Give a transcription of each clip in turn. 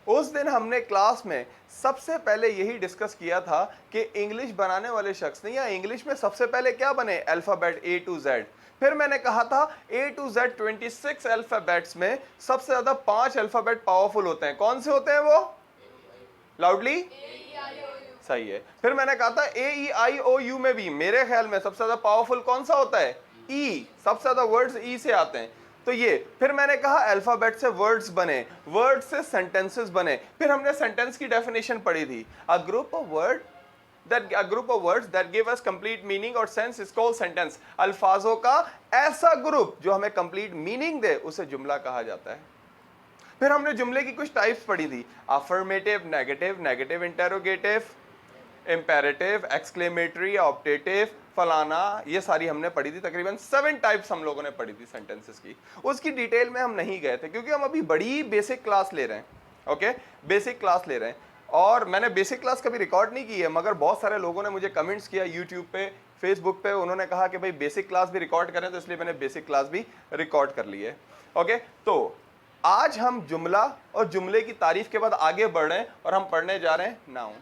उस दिन हमने क्लास में सबसे पहले यही डिस्कस किया था कि इंग्लिश बनाने वाले शख्स ने या इंग्लिश में सबसे पहले क्या बने, अल्फाबेट ए टू जेड। फिर मैंने कहा था ए टू जेड 26 अल्फाबेट्स में सबसे ज्यादा 5 अल्फाबेट पावरफुल होते हैं। कौन से होते हैं वो? लाउडली। सही है। फिर मैंने कहा था ए ई आई ओ यू में भी मेरे ख्याल में सबसे ज्यादा पावरफुल कौन सा होता है? ई। सबसे ज्यादा वर्ड्स ई से आते हैं। तो ये फिर मैंने कहा अल्फाबेट से वर्ड्स बने, वर्ड से सेंटेंसेस बने। फिर हमने सेंटेंस की डेफिनेशन पढ़ी थी, a group of words that give us complete meaning और sense is called sentence। अल्फाजों का ऐसा ग्रुप जो हमें कंप्लीट मीनिंग दे उसे जुमला कहा जाता है। फिर हमने जुमले की कुछ टाइप्स पढ़ी थी, affirmative, negative, negative interrogative, imperative, exclamatory, optative, फलाना, ये सारी हमने पढ़ी थी। तकरीबन 7 टाइप्स हम लोगों ने पढ़ी थी सेंटेंसेस की। उसकी डिटेल में हम नहीं गए थे क्योंकि हम अभी बड़ी बेसिक क्लास ले रहे हैं। ओके, बेसिक क्लास ले रहे हैं और मैंने बेसिक क्लास कभी रिकॉर्ड नहीं की है, मगर बहुत सारे लोगों ने मुझे कमेंट्स किया यूट्यूब पे, फेसबुक पे, उन्होंने कहा कि भाई बेसिक क्लास भी रिकॉर्ड करें, तो इसलिए मैंने बेसिक क्लास भी रिकॉर्ड कर ली है। ओके, तो आज हम जुमला और जुमले की तारीफ के बाद आगे बढ़ रहे हैं और हम पढ़ने जा रहे हैं नाउन।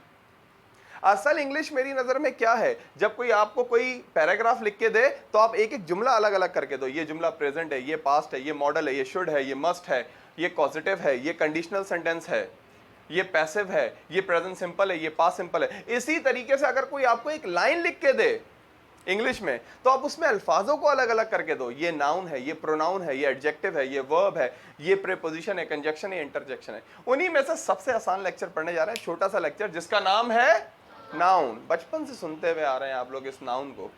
असल इंग्लिश मेरी नजर में क्या है, जब कोई आपको कोई पैराग्राफ लिख के दे तो आप एक एक जुमला अलग अलग करके दो। ये जुमला प्रेजेंट है, ये पास्ट है, ये मॉडल है, ये शुड है, ये मस्ट है, ये पॉजिटिव है, ये कंडीशनल सेंटेंस है, ये पैसिव है, ये प्रेजेंट सिंपल है, ये पास्ट सिंपल है। इसी तरीके से अगर कोई आपको एक लाइन लिख के दे इंग्लिश में तो आप उसमें अल्फाजों को अलग अलग करके दो। ये नाउन है, ये प्रोनाउन है, ये एडजेक्टिव है, ये वर्ब है, ये प्रीपोजिशन है, कंजक्शन है, इंटरजेक्शन है। उन्हीं में से सबसे आसान लेक्चर पढ़ने जा रहे हैं, छोटा सा लेक्चर जिसका नाम है नाउन। बचपन से सुनते हुए आ रहे हैं आप लोग इस नाउन को।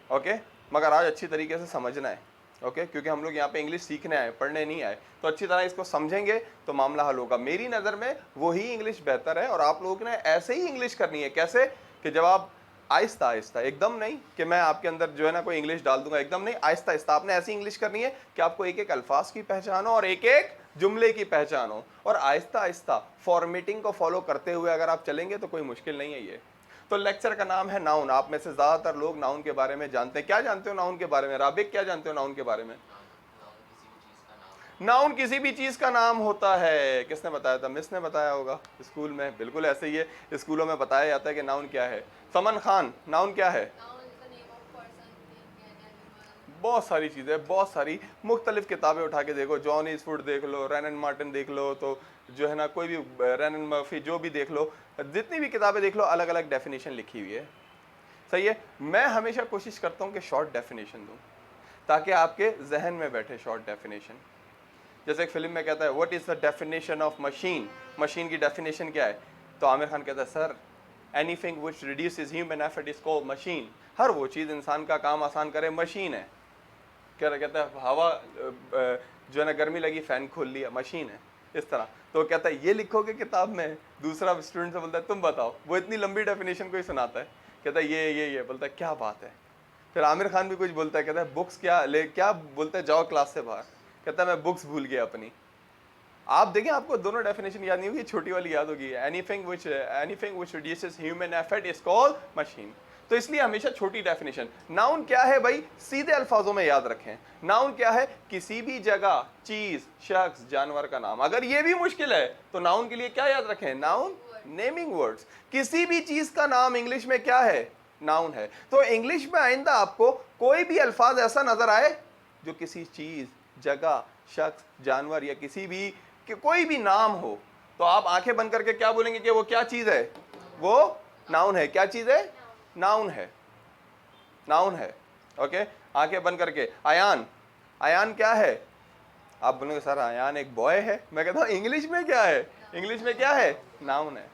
ओके, मगर आज अच्छी तरीके से समझना है। ओके, क्योंकि हम लोग यहाँ पे इंग्लिश सीखने आए, पढ़ने नहीं आए। तो अच्छी तरह इसको समझेंगे तो मामला हल होगा। मेरी नज़र में वही इंग्लिश बेहतर है और आप लोगों ने ऐसे ही इंग्लिश करनी है। कैसे कि जब आप आहिस्ता आहिस्ता, एकदम नहीं कि मैं आपके अंदर जो है ना कोई इंग्लिश डाल दूंगा, एकदम नहीं, आहिस्ता आहिस्ता आपने ऐसी इंग्लिश करनी है कि आपको एक एक अल्फाज की पहचान हो और एक एक जुमले की पहचान हो, और आहिस्ता आहिस्ता फॉर्मेटिंग को फॉलो करते हुए अगर आप चलेंगे तो कोई मुश्किल नहीं है ये। तो लेक्चर का नाम है नाउन। आप में से ज्यादातर लोग नाउन के बारे में जानते हैं। क्या जानते हो नाउन के बारे में? राबिक, क्या जानते हो नाउन के बारे में? नाउन किसी भी चीज का नाम होता है। किसने बताया था? मिस ने बताया होगा स्कूल में। बिल्कुल ऐसे ही है, स्कूलों में बताया जाता है कि नाउन क्या है। समन खान, नाउन क्या है? बहुत सारी चीज़ें, बहुत सारी मुख्तलिफ किताबें उठा के देखो, जॉन ईस्टवुड देख लो, रैन एंड मार्टिन देख लो, तो जो है ना कोई भी रैन एंड मर्फी, जो भी देख लो, जितनी भी किताबें देख लो, अलग अलग डेफिनेशन लिखी हुई है। सही है। मैं हमेशा कोशिश करता हूँ कि शॉर्ट डेफिनेशन दूँ ताकि आपके जहन में बैठे शॉर्ट डेफिनेशन। जैसे एक फिल्म में कहता है what is the definition of machine, machine की डेफिनेशन क्या है? तो आमिर खान कहता है sir anything which reduces human effort is called machine. हर वो चीज़ इंसान का काम आसान करे मशीन है। कहता है हवा जो है ना गर्मी लगी फ़ैन खोल लिया, मशीन है। इस तरह तो कहता है ये लिखोगे किताब में? दूसरा स्टूडेंट से बोलता है तुम बताओ। वो इतनी लंबी डेफिनेशन कोई सुनाता है, कहता है ये बोलता है क्या बात है। फिर आमिर खान भी कुछ बोलता है, कहता है बुक्स क्या बोलता है, जाओ क्लास से बाहर। कहता है मैं बुक्स भूल गया अपनी। आप देखें, आपको दोनों डेफिनेशन याद नहीं होगी, छोटी वाली याद होगी, anything which reduces human effort is called machine. तो इसलिए हमेशा छोटी डेफिनेशन। नाउन क्या है भाई? सीधे अल्फाजों में याद रखें। नाउन क्या है? किसी भी जगह, चीज, शख्स, जानवर का नाम। अगर ये भी मुश्किल है तो नाउन के लिए क्या याद रखें? Noun naming words. किसी भी चीज का नाम इंग्लिश में क्या है? नाउन है। तो इंग्लिश में आइंदा आपको कोई भी अल्फाज ऐसा नजर आए जो किसी चीज, जगह, शख्स, जानवर या किसी भी कि कोई भी नाम हो, तो आप आंखें बंद करके क्या बोलेंगे कि वो क्या चीज है? वो नाउन है। क्या चीज है? नाउन है, नाउन है। ओके, आंखें बंद करके अयान, अयान क्या है? आप बोलेंगे सर अयान एक बॉय है। मैं कहता हूं इंग्लिश में क्या है? इंग्लिश में क्या है? नाउन है,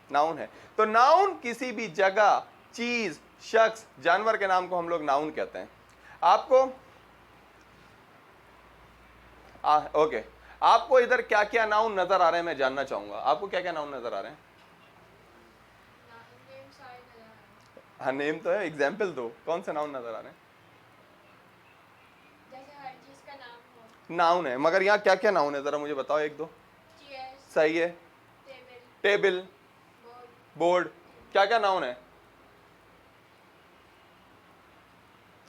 नाउन है। तो नाउन किसी भी जगह, चीज, शख्स, जानवर के नाम को हम लोग नाउन कहते हैं। आपको ओके, आपको इधर क्या क्या नाउन नजर आ रहे हैं मैं जानना चाहूंगा। आपको क्या क्या नाउन नजर आ रहे हैं? हाँ, नेम तो है, एग्जाम्पल दो, कौन से नाउन नजर आ रहे हैं? जैसे हर चीज का नाम हो। नाउन है, मगर यहाँ क्या क्या नाउन है जरा मुझे बताओ एक दो। सही है। टेबल, बोर्ड, क्या क्या नाउन है?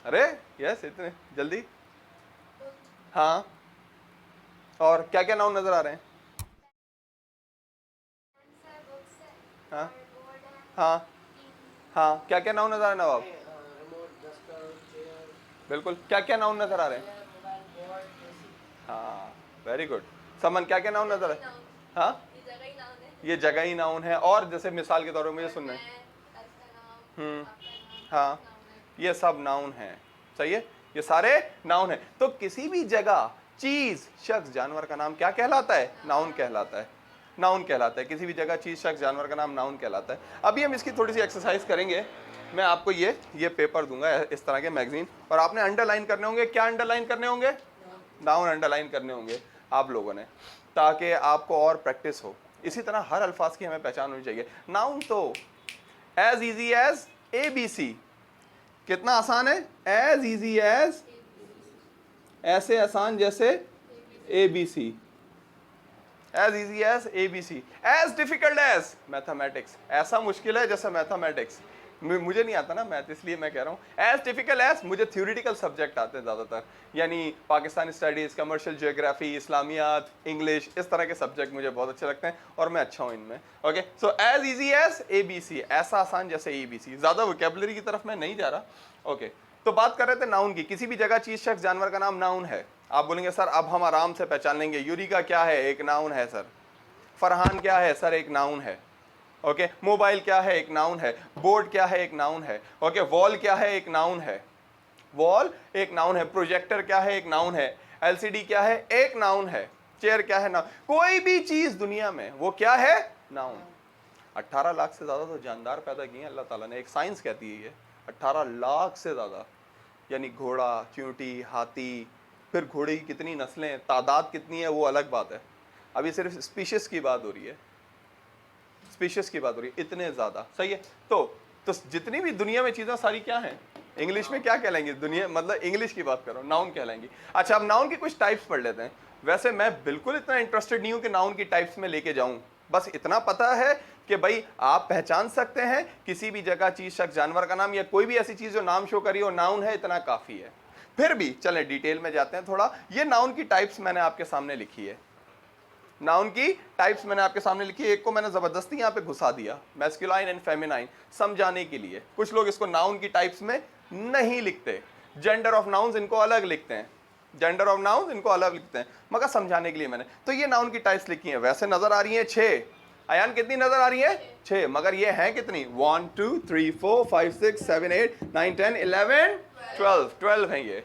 अरे यस, इतने जल्दी। हाँ, और क्या क्या नाउन नजर आ रहे हैं? हाँ बोर्ड है, हाँ टीवी, हाँ, क्या क्या नाउन नजर आ रहे हैं नवाब? रिमोट, डस्टर, चेयर, बिल्कुल, क्या क्या नाउन नजर आ रहे हैं? Chair, mobile, board, AC. हाँ, वेरी गुड। समन, क्या क्या नाउन नजर जगह है? ही नाउन, हाँ, ये जगह ही नाउन है। ये जगह ही नाउन है। और जैसे मिसाल के तौर पर मुझे और सुनना है। मैं, इसका नाम, हम्म, आपका नाम, हाँ, सब नाउन है। ये सब नाउन है। सही है, ये सारे नाउन है। तो किसी भी जगह चीज, शख्स, जानवर का नाम क्या कहलाता है? नाउन कहलाता है। नाउन कहलाता है। किसी भी जगह चीज, शख्स, जानवर का नाम नाउन कहलाता है। अभी हम इसकी थोड़ी सी एक्सरसाइज करेंगे। मैं आपको ये पेपर दूंगा, इस तरह के मैगजीन, और आपने अंडरलाइन करने होंगे। क्या अंडरलाइन करने होंगे? नाउन अंडरलाइन करने होंगे आप लोगों ने, ताकि आपको और प्रैक्टिस हो। इसी तरह हर अल्फाज की हमें पहचान होनी चाहिए। नाउन तो एज इजी एज ABC। कितना आसान है? एज इजी एज, ऐसे आसान जैसे ABC। As easy as ABC, as difficult as mathematics. ऐसा मुश्किल है जैसे मैथमेटिक्स। मुझे नहीं आता ना मैथ, इसलिए मैं कह रहा हूँ एज डिफिकल्ट एज। मुझे थ्योरेटिकल सब्जेक्ट आते हैं ज़्यादातर, यानी पाकिस्तानी स्टडीज़, कमर्शियल जियोग्राफी, इस्लामियात, इंग्लिश, इस तरह के सब्जेक्ट मुझे बहुत अच्छे लगते हैं और मैं अच्छा हूँ इनमें। Okay, so as easy as ABC, ऐसा आसान जैसे ABC। ज़्यादा वोकेबलरी की तरफ मैं नहीं जा रहा। ओके, तो बात कर रहे थे नाउन की। किसी भी जगह चीज, शख्स, जानवर का नाम नाउन है। आप बोलेंगे सर अब हम आराम से पहचान लेंगे। यूरिका क्या है? एक नाउन है सर। फरहान क्या है? सर एक नाउन है। ओके, मोबाइल क्या है? एक नाउन है। बोर्ड क्या है? एक नाउन है। ओके, वॉल क्या है? एक नाउन है। वॉल एक नाउन है। प्रोजेक्टर क्या है? एक नाउन है। LCD क्या है? एक नाउन है। चेयर क्या है? नाउन। कोई भी चीज दुनिया में वो क्या है? नाउन। 18 लाख से ज्यादा तो जानदार पैदा किए हैं अल्लाह ताला ने। एक साइंस कहती है ये 18 लाख से ज्यादा, यानी घोड़ा, चींटी, हाथी, फिर घोड़े की कितनी नस्लें, तादाद कितनी है वो अलग बात है। अभी सिर्फ स्पीशीज की बात हो रही है, स्पीशीज की बात हो रही है, इतने ज्यादा। सही है। तो जितनी भी दुनिया में चीजें सारी क्या हैं? इंग्लिश में क्या कहलाएंगी? दुनिया मतलब इंग्लिश की बात कर रहा हूँ, नाउन कहलाएंगी। अच्छा, अब नाउन की कुछ टाइप्स पढ़ लेते हैं। वैसे मैं बिल्कुल इतना इंटरेस्टेड नहीं हूं कि नाउन की टाइप्स में लेके जाऊं। बस इतना पता है कि भाई आप पहचान सकते हैं किसी भी जगह चीज, शख्स, जानवर का नाम या कोई भी ऐसी चीज जो नाम शो करी हो नाउन है, इतना काफी है। फिर भी चलें डिटेल में जाते हैं थोड़ा। ये नाउन की टाइप्स मैंने आपके सामने लिखी है। नाउन की टाइप्स मैंने आपके सामने लिखी है। एक को मैंने जबरदस्ती यहाँ पे घुसा दिया, मैस्कुलाइन एंड फेमिनाइन, समझाने के लिए। कुछ लोग इसको नाउन की टाइप्स में नहीं लिखते, जेंडर ऑफ नाउन्स इनको अलग लिखते हैं, जेंडर ऑफ नाउन्स इनको अलग लिखते हैं, मगर समझाने के लिए मैंने तो ये नाउन की टाइप्स लिखी हैं। वैसे नजर आ रही हैं 6। अयान कितनी नजर आ रही है? 6। मगर ये हैं कितनी? 1 2 3 4 5 6 7 8 9 10 11 12 हैं ये।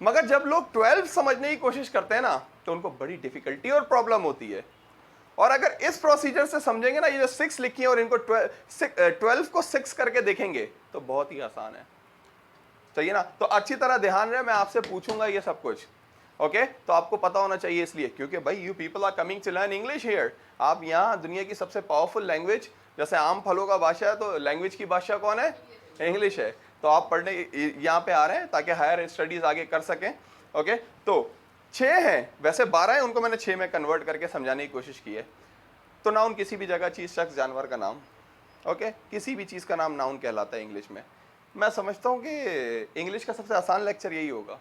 मगर जब लोग 12 समझने की कोशिश करते हैं ना तो उनको बड़ी डिफिकल्टी और प्रॉब्लम होती है। और अगर इस प्रोसीजर से समझेंगे ना, ये जो 6 लिखी है और इनको 12 को 6 करके देखेंगे तो बहुत ही आसान है। चाहिए ना? तो अच्छी तरह ध्यान रहे, मैं आपसे पूछूंगा ये सब कुछ। ओके, तो आपको पता होना चाहिए इसलिए, क्योंकि भाई you people are coming to learn English here. आप यहाँ दुनिया की सबसे पावरफुल लैंग्वेज, जैसे आम फलों का बादशाह है तो लैंग्वेज की बादशाह कौन है? इंग्लिश है। तो आप पढ़ने यहाँ पे आ रहे हैं ताकि हायर स्टडीज आगे कर सकें। ओके, तो 6 हैं, वैसे 12 हैं, उनको मैंने 6 में कन्वर्ट करके समझाने की कोशिश की है। तो नाउन किसी भी जगह चीज, शख्स, जानवर का नाम। ओके, किसी भी चीज का नाम नाउन कहलाता है इंग्लिश में। मैं समझता हूँ कि इंग्लिश का सबसे आसान लेक्चर यही होगा,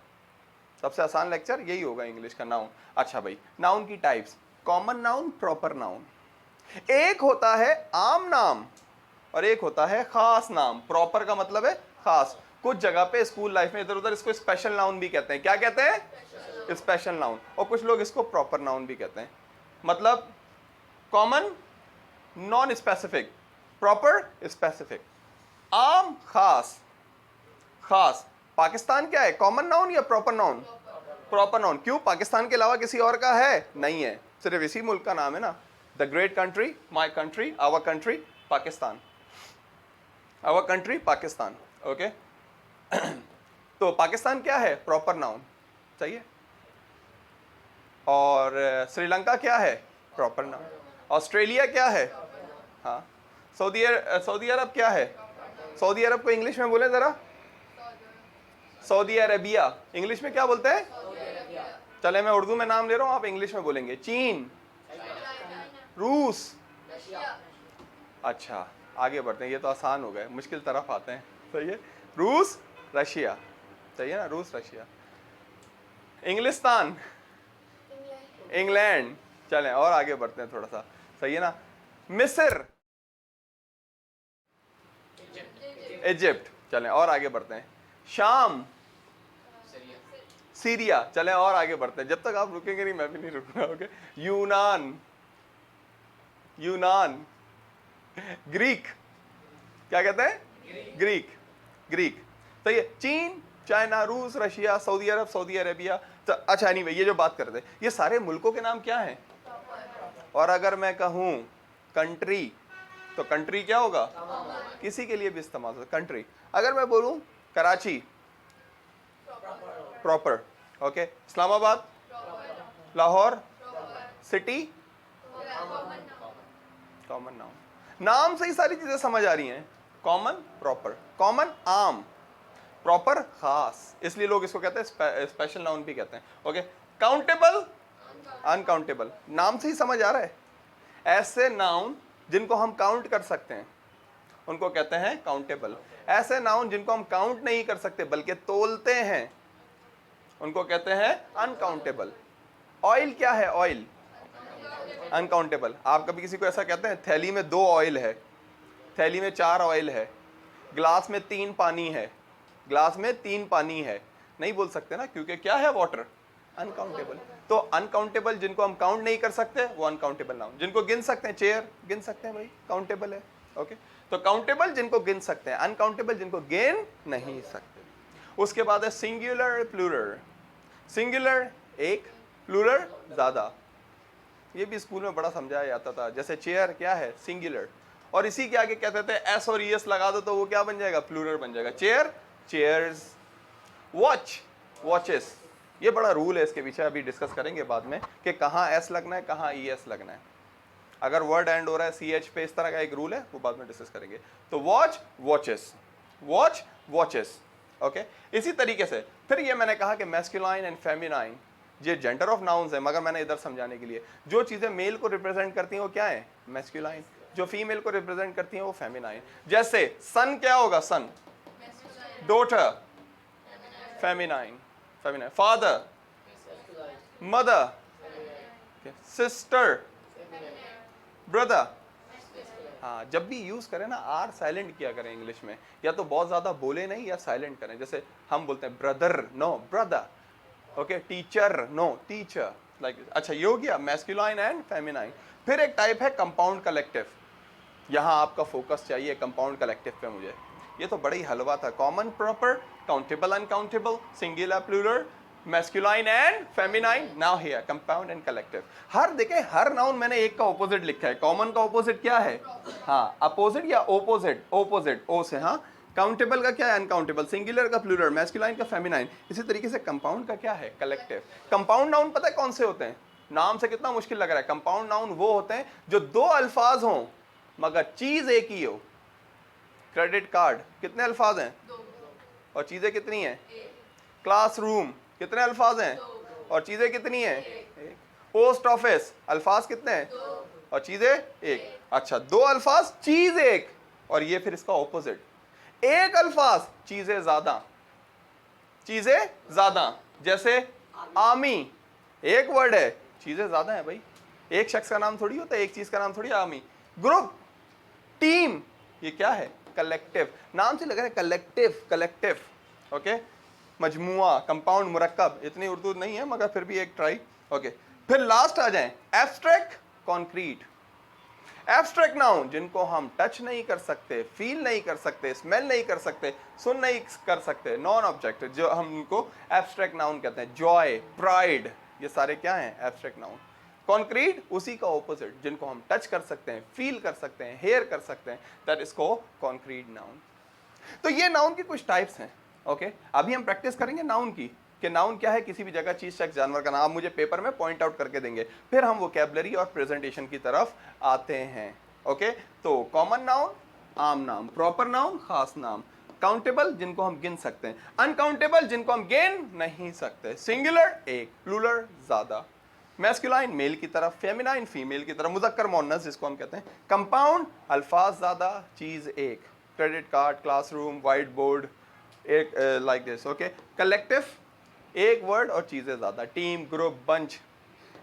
सबसे आसान लेक्चर यही होगा इंग्लिश का, नाउन। अच्छा भाई, नाउन की types, common noun, proper noun. एक होता है आम नाम और एक होता है खास नाम। प्रॉपर का मतलब है खास। कुछ जगह पे स्कूल लाइफ में इधर उधर इसको स्पेशल नाउन भी कहते हैं। क्या कहते हैं? Special noun. और कुछ लोग इसको प्रॉपर नाउन भी कहते हैं। मतलब common, non specific, proper, specific, आम, खास। खास पाकिस्तान क्या है? कॉमन नाउन या प्रॉपर नाउन? Proper noun. क्यों? पाकिस्तान के अलावा किसी और का है? नहीं है, सिर्फ इसी मुल्क का नाम है ना। The great country, my country, our country, Pakistan, our country, Pakistan. Okay, तो पाकिस्तान क्या है? Proper noun. चाहिए। और श्रीलंका क्या है? Proper noun. ऑस्ट्रेलिया क्या है? हाँ। सऊदी अरब क्या है? सऊदी अरब को इंग्लिश में बोले जरा। Saudi Arabia. इंग्लिश में क्या बोलते हैं? चले मैं उर्दू में नाम ले रहा हूं, आप इंग्लिश में बोलेंगे। चीन, रूस। अच्छा, आगे बढ़ते हैं, ये तो आसान हो गए, मुश्किल तरफ आते हैं। सही है, रूस, रशिया। सही है ना, रूस, रशिया। इंग्लिस्तान, इंग्लैंड। चलें और आगे बढ़ते हैं थोड़ा सा। सही है ना, मिस्र। इजिप्ट। चलें और आगे बढ़ते हैं। शाम, सीरिया। चलें और आगे बढ़ते हैं, जब तक आप रुकेंगे नहीं मैं भी नहीं रुकूंगा। ओके, यूनान, यूनान। ग्रीक, क्या कहते हैं? Greek, Greek. तो ये चीन, चाइना, रूस, रशिया, सऊदी अरब, सऊदी अरेबिया। तो अच्छा एनीवे, ये जो बात करते हैं ये सारे मुल्कों के नाम क्या हैं? और अगर मैं कहूं कंट्री, तो कंट्री क्या होगा? किसी के लिए भी इस्तेमाल होता है कंट्री। अगर मैं बोलूं Karachi, proper. Okay, Islamabad, Lahore, city, common noun. नाम से ही सारी चीजें समझ आ रही हैं। Common, proper. कॉमन, आम। प्रॉपर, खास। इसलिए लोग इसको कहते हैं स्पेशल नाउन भी कहते हैं। Okay, countable, uncountable. नाम से ही समझ आ रहा है। ऐसे नाउन जिनको हम काउंट कर सकते हैं उनको कहते हैं काउंटेबल। ऐसे नाउन जिनको हम काउंट नहीं कर सकते बल्कि तोलते हैं उनको कहते हैं अनकाउंटेबल। ऑयल क्या है? Oil uncountable. आप कभी किसी को ऐसा कहते हैं थैली में 2 ऑयल है, थैली में 4 ऑयल है, ग्लास में 3 पानी है, ग्लास में 3 पानी है? नहीं बोल सकते ना, क्योंकि क्या है? वाटर। अनकाउंटेबल। तो अनकाउंटेबल जिनको हम काउंट नहीं कर सकते वो अनकाउंटेबल नाउन। जिनको गिन सकते हैं, चेयर गिन सकते हैं भाई, काउंटेबल है। ओके, तो काउंटेबल जिनको गिन सकते हैं, अनकाउंटेबल जिनको गिन नहीं सकते। उसके बाद है सिंगुलर, प्लूरल। सिंगुलर एक, प्लूरल ज्यादा। ये भी स्कूल में बड़ा समझाया जाता था। जैसे चेयर क्या है? सिंगुलर। और इसी के आगे कहते थे एस और ईएस लगा दो तो वो क्या बन जाएगा? प्लूरल बन जाएगा। Chair, chairs. Watch, watches. ये बड़ा रूल है इसके पीछे, अभी डिस्कस करेंगे बाद में कि कहाँ एस लगना है, कहाँ ईएस लगना है। अगर वर्ड एंड हो रहा है सीएच पे, इस तरह का एक रूल है, वो बाद में डिस्कस करेंगे। तो watch, watches. Watch, watches. Okay, इसी तरीके से फिर ये मैंने कहा कि मैस्कुलाइन एंड फेमिनाइन ये जेंडर ऑफ नाउन्स है, मगर मैंने इधर समझाने के लिए जो चीजें मेल को रिप्रेजेंट करती हैं वो क्या है? मैस्कुलाइन। जो फीमेल को रिप्रेजेंट करती हैं वो फेमिनाइन। जैसे सन क्या होगा? Son. Daughter, feminine, feminine. Father, mother, sister, brother. हाँ, जब भी यूज करें ना आर साइलेंट किया करें इंग्लिश में, या तो बहुत ज्यादा बोले नहीं या साइलेंट करें। जैसे हम बोलते हैं brother, no brother. Okay, teacher, no teacher, like. अच्छा, ये हो गया मैस्कुलाइन एंड फेमिनाइन। फिर एक टाइप है कंपाउंड कलेक्टिव। यहाँ आपका फोकस चाहिए कंपाउंड कलेक्टिव पे मुझे। ये तो बड़ा ही हलवा था। Common, proper, countable, uncountable, singular, plural, masculine and feminine. Now here compound and collective. हर देखें, हर नाउन मैंने एक का ऑपोजिट लिखा है। कॉमन का ऑपोजिट क्या है? हाँ, अपोजिट या ओपोजिट? ओपोजिट, ओ से। हाँ, काउंटेबल का क्या है? अनकाउंटेबल। सिंगुलर का प्लूरल, मैस्कुलाइन का फेमिनाइन। इसी तरीके से कंपाउंड का क्या है? कलेक्टिव। कंपाउंड नाउन पता है कौन से होते हैं? नाम से कितना मुश्किल लग रहा है। कंपाउंड नाउन वो होते हैं जो 2 अल्फाज हों मगर चीज एक ही हो। क्रेडिट कार्ड कितने अल्फाज हैं? 2 और चीजें कितनी हैं? 1 क्लासरूम कितने अल्फाज हैं? 2 और चीजें कितनी हैं? 1। पोस्ट ऑफिस अल्फाज कितने हैं? 2 और चीजें 1। अच्छा, 2 अल्फाज, चीज 1। और ये फिर इसका ऑपोजिट, 1 अल्फाज, चीजें ज्यादा, चीजें ज्यादा। जैसे आर्मी, एक वर्ड है, चीजें ज्यादा है भाई। एक शख्स का नाम थोड़ी होता है, एक चीज का नाम थोड़ी। आर्मी, ग्रुप, टीम, ये क्या है? कलेक्टिव। नाम से लग रहा है कलेक्टिव, कलेक्टिव। ओके, मजमुआ, कंपाउंड, मुरक्कब। इतनी उर्दू नहीं है मगर फिर भी एक ट्राई। ओके, फिर लास्ट आ जाएं एब्स्ट्रैक्ट, कॉन्क्रीट। एब्स्ट्रैक्ट नाउन जिनको हम टच नहीं कर सकते, फील नहीं कर सकते, स्मेल नहीं कर सकते, सुन नहीं कर सकते, नॉन ऑब्जेक्ट, जो हम उनको एब्स्ट्रैक्ट नाउन कहते हैं। जॉय, प्राइड, ये सारे क्या हैं? Abstract noun. कॉन्क्रीट उसी का ऑपोजिट, जिनको हम टच कर सकते हैं, फील कर सकते हैं, हेयर कर सकते हैं, that is called concrete noun. तो ये नाउन की कुछ टाइप्स हैं। ओके, अभी हम प्रैक्टिस करेंगे नाउन की, कि नाउन क्या है? किसी भी जगह, चीज, शख्स, जानवर का नाम मुझे पेपर में पॉइंट आउट करके देंगे। फिर हम वोकैबुलरी और प्रेजेंटेशन की तरफ आते हैं। ओके, तो कॉमन नाउन, आम नाम, प्रॉपर नाउन, खास नाम, काउंटेबल जिनको हम गिन सकते हैं, अनकाउंटेबल जिनको हम गिन नहीं सकते, सिंगुलर एक, प्लूरल ज्यादा, मैस्कुलाइन मेल की तरफ, फेमिनाइन फीमेल की तरफ, मुज़क्कर मुअन्नस जिसको हम कहते हैं, कंपाउंड अल्फाज ज्यादा, चीज एक, credit card, classroom, white board, एक लाइक दिस। ओके, कलेक्टिव एक वर्ड और चीजें ज्यादा, team, group, bunch.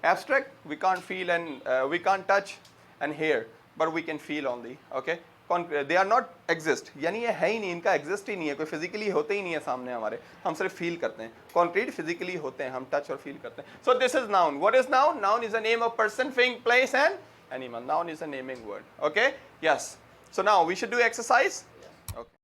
Abstract we can't feel and we can't touch and hair but we can feel only. Okay, they are not exist, यानी ये है ही नहीं, इनका एग्जिस्ट ही नहीं है, कोई फिजिकली होते ही नहीं है सामने हमारे, हम सिर्फ फील करते हैं। कॉन्क्रीट फिजिकली होते हैं, हम टच और फील करते हैं। So this is noun. What is noun? Noun is a name of person, thing, place and animal. Noun is a naming word. Okay? Yes. So now we should do exercise. Okay.